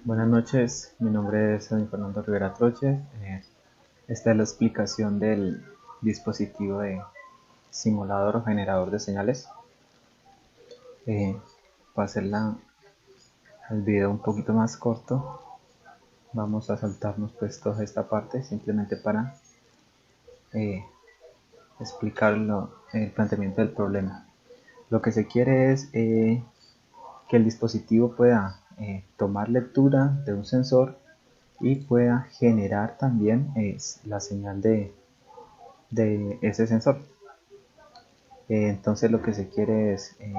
Buenas noches, mi nombre es Fernando Rivera Troche. Esta es la explicación del dispositivo de simulador o generador de señales. Para hacer el video un poquito más corto, vamos a saltarnos pues toda esta parte simplemente para eh, explicar el planteamiento del problema. Lo que se quiere es que el dispositivo pueda tomar lectura de un sensor y pueda generar también la señal de ese sensor. Entonces lo que se quiere es en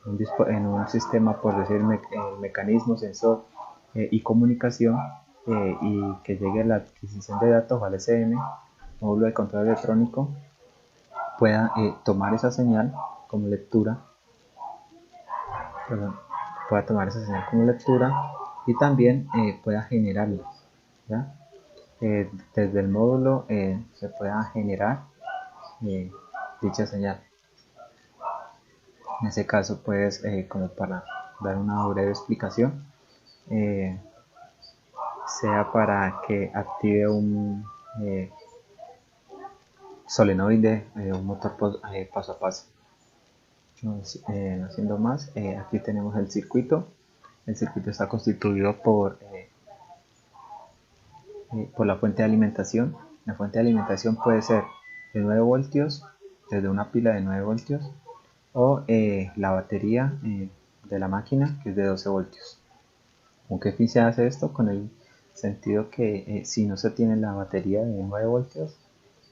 un sistema, por decir, mecanismo, sensor y comunicación, y que llegue a la adquisición de datos al SM, módulo de control electrónico, pueda tomar esa señal como lectura, perdón, pueda tomar esa señal como lectura y también pueda generarla, ¿ya? Desde el módulo se pueda generar eh, dicha señal. En ese caso, pues, como para dar una breve explicación, eh, sea para que active un solenoide, un motor paso a paso. No siendo más, aquí tenemos el circuito. El circuito está constituido por la fuente de alimentación. La fuente de alimentación puede ser de 9 voltios, desde una pila de 9 voltios, o la batería de la máquina, que es de 12 voltios. ¿Con qué fin se hace esto? Con el sentido que si no se tiene la batería de 9 voltios,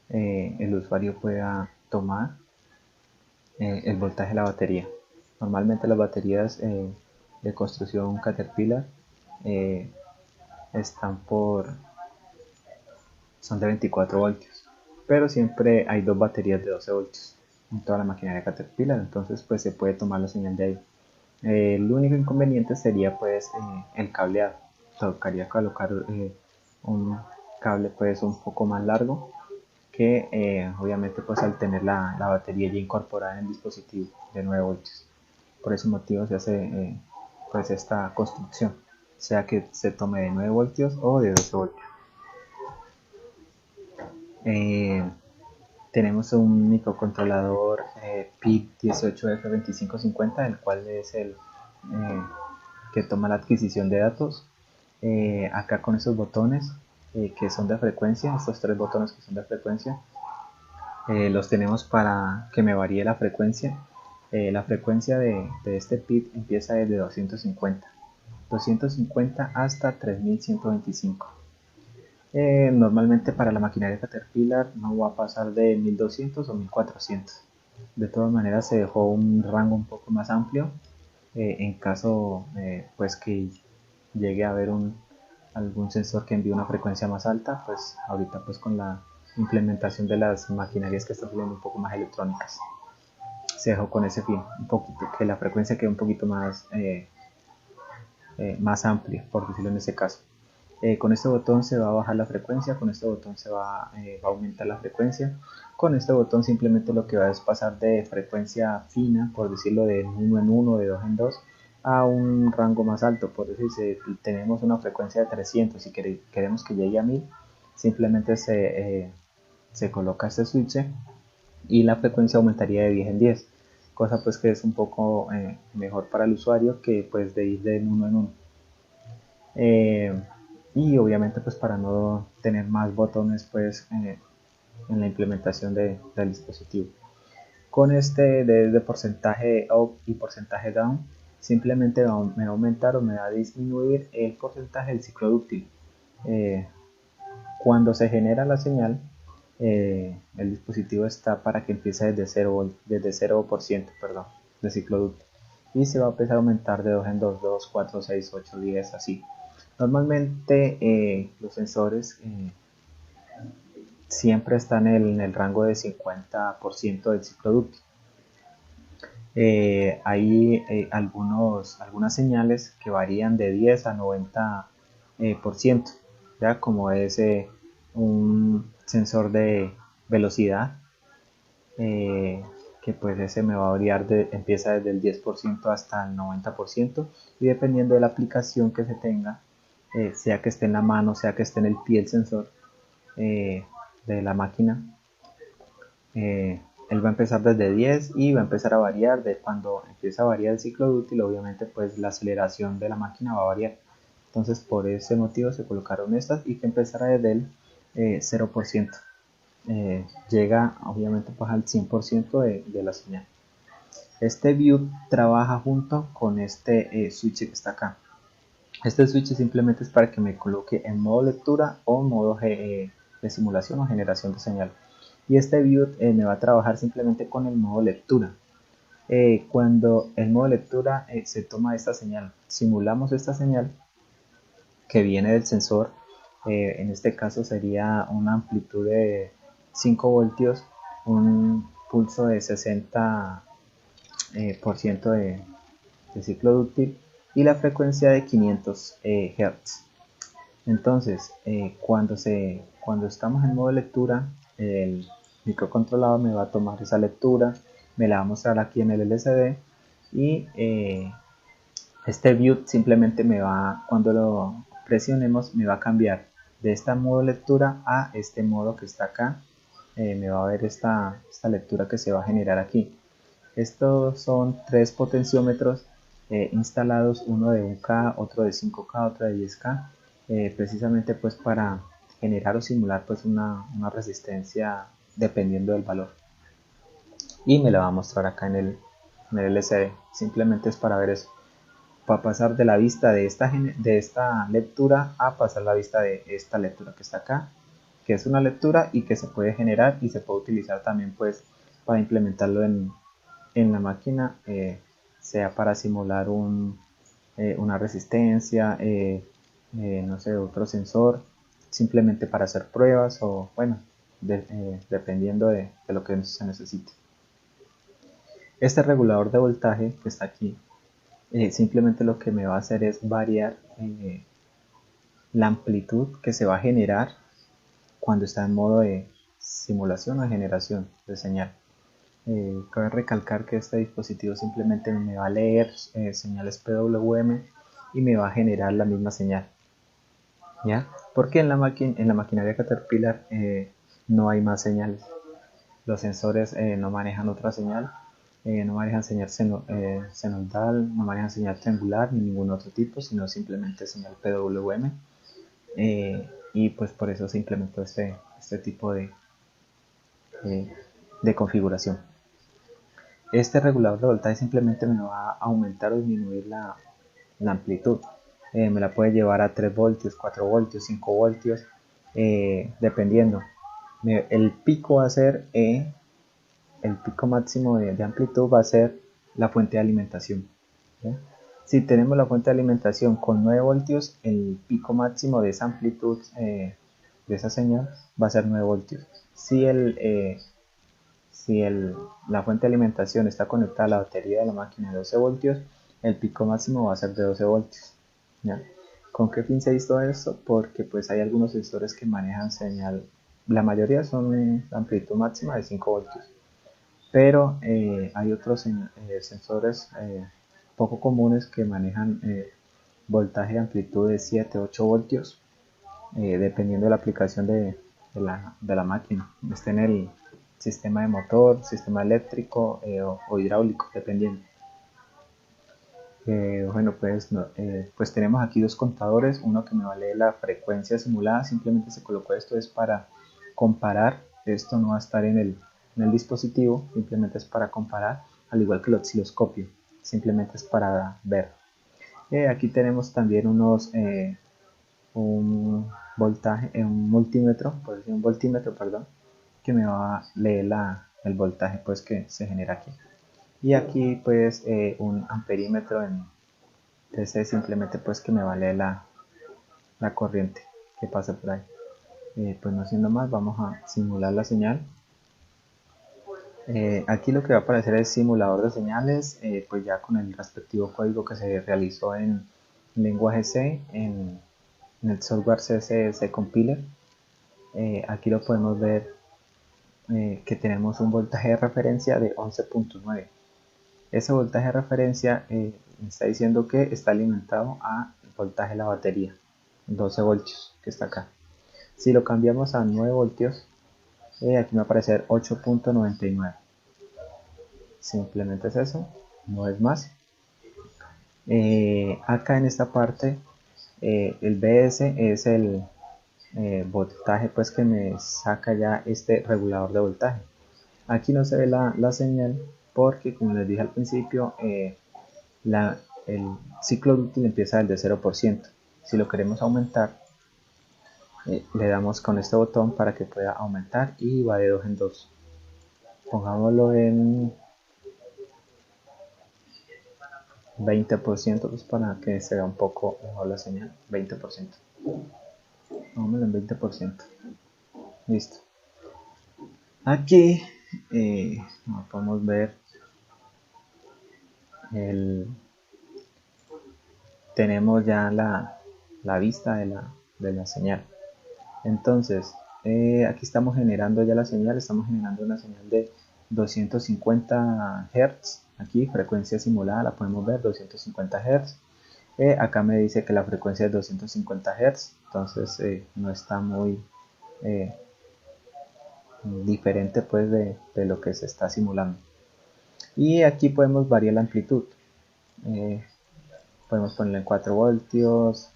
el usuario pueda tomar el voltaje de la batería. Normalmente las baterías de construcción Caterpillar eh, están son de 24 voltios, pero siempre hay dos baterías de 12 voltios en toda la maquinaria Caterpillar, entonces pues se puede tomar la señal de ahí. El único inconveniente sería pues el cableado. Tocaría colocar un cable pues un poco más largo que obviamente pues al tener la batería ya incorporada en el dispositivo de 9 voltios. Por ese motivo se hace pues esta construcción, sea que se tome de 9 voltios o de 12 voltios. Eh, Tenemos un microcontrolador PID18F2550, el cual es el que toma la adquisición de datos. Acá con esos botones que son de frecuencia, estos tres botones que son de frecuencia, los tenemos para que me varíe la frecuencia. La frecuencia de este PID empieza desde 250 hasta 3125. Normalmente para la maquinaria Caterpillar no va a pasar de 1200 o 1400. De todas maneras se dejó un rango un poco más amplio en caso pues que llegue a haber algún sensor que envíe una frecuencia más alta, pues ahorita pues con la implementación de las maquinarias que están saliendo un poco más electrónicas se dejó con ese fin, un poquito, que la frecuencia quede un poquito más amplia, por decirlo en ese caso. Con este botón se va a bajar la frecuencia, con este botón va a aumentar la frecuencia. Con este botón simplemente lo que va es pasar de frecuencia fina, por decirlo de 1 en 1, de 2 en 2, a un rango más alto. Por decir, si tenemos una frecuencia de 300 y queremos que llegue a 1000, simplemente se coloca este switch y la frecuencia aumentaría de 10 en 10, cosa pues que es un poco mejor para el usuario que pues de ir de 1 en 1. Eh, y obviamente pues para no tener más botones pues en la implementación del dispositivo. Con este de porcentaje up y porcentaje down, simplemente me va a aumentar o me va a disminuir el porcentaje del ciclo dúctil. Eh, Cuando se genera la señal, el dispositivo está para que empiece desde 0%, perdón, de ciclo dúctil. Y se va a empezar a aumentar de 2 en 2, 2, 4, 6, 8, 10, así. Normalmente los sensores siempre están en el rango de 50% del ciclo dúctil. Hay algunas señales que varían de 10 a 90%, ya como es un sensor de velocidad, que pues ese me va a variar, empieza desde el 10% hasta el 90%, y dependiendo de la aplicación que se tenga, sea que esté en la mano, sea que esté en el pie el sensor de la máquina. Él va a empezar desde 10 y va a empezar a variar. De cuando empieza a variar el ciclo de útil, obviamente pues la aceleración de la máquina va a variar. Entonces por ese motivo se colocaron estas y que empezara desde el 0%. Llega obviamente pues al 100% de la señal. Este view trabaja junto con este switch que está acá. Este switch simplemente es para que me coloque en modo lectura o modo de simulación o generación de señal. Y este view me va a trabajar simplemente con el modo lectura. Cuando el modo lectura se toma esta señal, simulamos esta señal que viene del sensor. En este caso sería una amplitud de 5 voltios, un pulso de 60% de ciclo dúctil y la frecuencia de 500 Hz. Entonces, cuando estamos en modo lectura, el microcontrolador me va a tomar esa lectura, me la va a mostrar aquí en el LCD y este view simplemente cuando lo presionemos, me va a cambiar de este modo lectura a este modo que está acá. Me va a ver esta lectura que se va a generar aquí. Estos son tres potenciómetros instalados, uno de 1K, otro de 5K, otro de 10K, precisamente pues para generar o simular pues una resistencia dependiendo del valor. Y me la va a mostrar acá en el LCD. Simplemente es para ver eso. Para pasar de la vista de esta lectura a pasar la vista de esta lectura que está acá, que es una lectura y que se puede generar y se puede utilizar también pues para implementarlo en la máquina, sea para simular una resistencia, no sé, otro sensor, simplemente para hacer pruebas o bueno, dependiendo de lo que se necesite. Este regulador de voltaje que está aquí, simplemente lo que me va a hacer es variar la amplitud que se va a generar cuando está en modo de simulación o generación de señal. Cabe recalcar que este dispositivo simplemente me va a leer señales PWM y me va a generar la misma señal, ¿ya? Porque en la maquinaria Caterpillar no hay más señales. Los sensores no manejan otra señal, no manejan señal senoidal, no manejan señal triangular ni ningún otro tipo, sino simplemente señal PWM. Y pues por eso se implementó este tipo de configuración. Este regulador de voltaje simplemente me va a aumentar o disminuir la amplitud. Me la puede llevar a 3 voltios, 4 voltios, 5 voltios, dependiendo. El pico va a ser, el pico máximo de amplitud va a ser la fuente de alimentación. ¿Sí? Si tenemos la fuente de alimentación con 9 voltios, el pico máximo de esa amplitud de esa señal va a ser 9 voltios. Si la fuente de alimentación está conectada a la batería de la máquina de 12 voltios, el pico máximo va a ser de 12 voltios. ¿Ya? ¿Con qué fin se hizo esto? Porque pues hay algunos sensores que manejan señal, la mayoría son amplitud máxima de 5 voltios, pero hay otros sensores poco comunes que manejan voltaje de amplitud de 7, 8 voltios, dependiendo de la aplicación de la máquina, esté en el sistema de motor, sistema eléctrico o hidráulico, dependiendo. Bueno, pues, pues tenemos aquí dos contadores, uno que me va a leer la frecuencia simulada, simplemente se colocó esto es para comparar, esto no va a estar en el dispositivo, simplemente es para comparar, al igual que el osciloscopio, simplemente es para ver. Aquí tenemos también un voltaje, un multímetro, por decir un voltímetro, perdón, que me va a leer el voltaje pues que se genera aquí. Y aquí pues un amperímetro ese simplemente pues que me va a leer la corriente que pasa por ahí. Pues no siendo más, vamos a simular la señal. Aquí lo que va a aparecer es simulador de señales, pues ya con el respectivo código que se realizó en lenguaje C, en el software CSS Compiler. Aquí lo podemos ver que tenemos un voltaje de referencia de 11.9. Ese voltaje de referencia me está diciendo que está alimentado al voltaje de la batería. 12 voltios que está acá. Si lo cambiamos a 9 voltios, aquí me va a aparecer 8.99. Simplemente es eso, no es más. Acá en esta parte, el BS es el voltaje pues que me saca ya este regulador de voltaje. Aquí no se ve la señal porque, como les dije al principio, el ciclo útil empieza desde 0%. Si lo queremos aumentar, le damos con este botón para que pueda aumentar y va de 2 en 2. Pongámoslo en 20%, pues para que se vea un poco mejor la señal. 20%. Pongámoslo en 20%. Listo. Aquí podemos ver tenemos ya la vista de la señal. Entonces, aquí estamos generando ya la señal, estamos generando una señal de 250 Hz. Aquí, frecuencia simulada, la podemos ver, 250 Hz. Acá me dice que la frecuencia es 250 Hz, entonces no está muy diferente pues de lo que se está simulando. Y aquí podemos variar la amplitud. Podemos ponerle 4 voltios.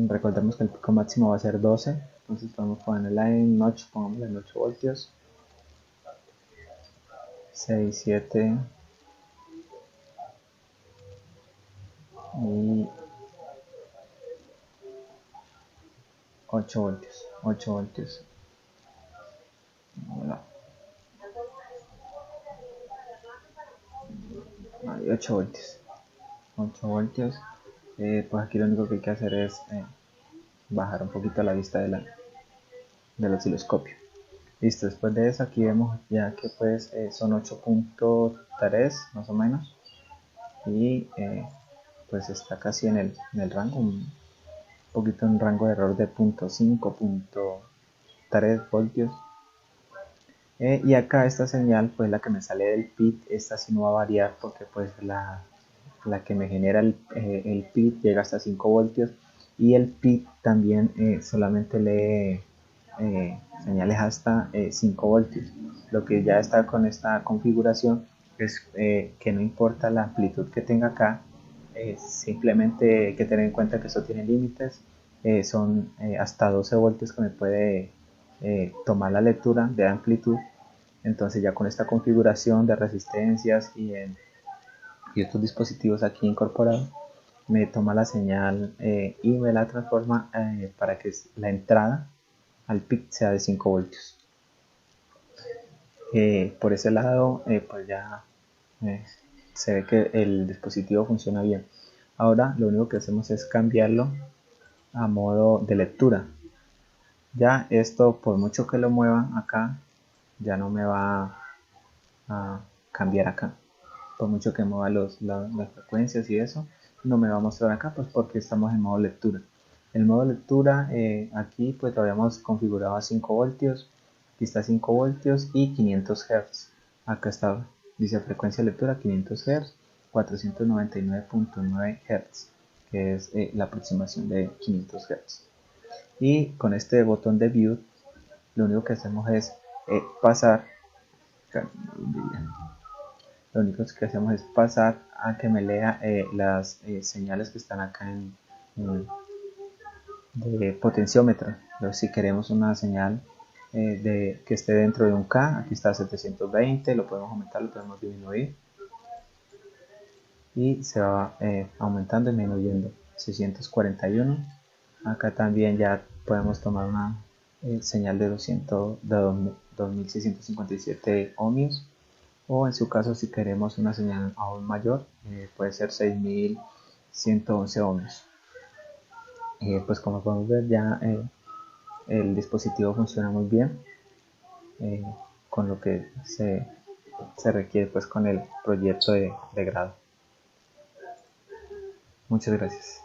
Recordemos que el pico máximo va a ser 12, entonces podemos ponerla en 8, pongámosla en 8 voltios. 6, 7 y 8 voltios. 8 voltios. No, 8 voltios. 8 voltios. Pues aquí lo único que hay que hacer es bajar un poquito la vista del osciloscopio. Listo, después de eso aquí vemos ya que pues son 8.3 más o menos. Y pues está casi en el rango, un poquito en rango de error de 0.5, 0.3 voltios. Y acá esta señal, pues la que me sale del PIT, esta sí no va a variar porque pues la que me genera el PIT llega hasta 5 voltios y el PIT también solamente lee señales hasta 5 voltios. Lo que ya está con esta configuración es que no importa la amplitud que tenga acá, simplemente hay que tener en cuenta que eso tiene límites, son hasta 12 voltios que me puede tomar la lectura de amplitud. Entonces ya con esta configuración de resistencias y estos dispositivos aquí incorporados, me toma la señal y me la transforma para que la entrada al PIC sea de 5 voltios. Por ese lado, pues ya se ve que el dispositivo funciona bien. Ahora lo único que hacemos es cambiarlo a modo de lectura. Ya esto, por mucho que lo mueva acá, ya no me va a cambiar acá. Por mucho que mueva las frecuencias y eso, no me va a mostrar acá, pues porque estamos en modo lectura. El modo lectura, aquí pues lo habíamos configurado a 5 voltios, aquí está 5 voltios y 500 Hz. Acá está, dice frecuencia de lectura 500 Hz, 499.9 Hz, que es la aproximación de 500 Hz. Y con este botón de View, lo único que hacemos es pasar, lo único que hacemos es pasar a que me lea las señales que están acá de potenciómetro. Pero si queremos una señal que esté dentro de un K, aquí está 720, lo podemos aumentar, lo podemos disminuir y se va aumentando y disminuyendo. 641, acá también ya podemos tomar una señal de 2657 ohmios, o en su caso si queremos una señal aún mayor puede ser 6111 ohmios. Pues como podemos ver ya el dispositivo funciona muy bien eh, con lo que se requiere pues con el proyecto de grado. Muchas gracias.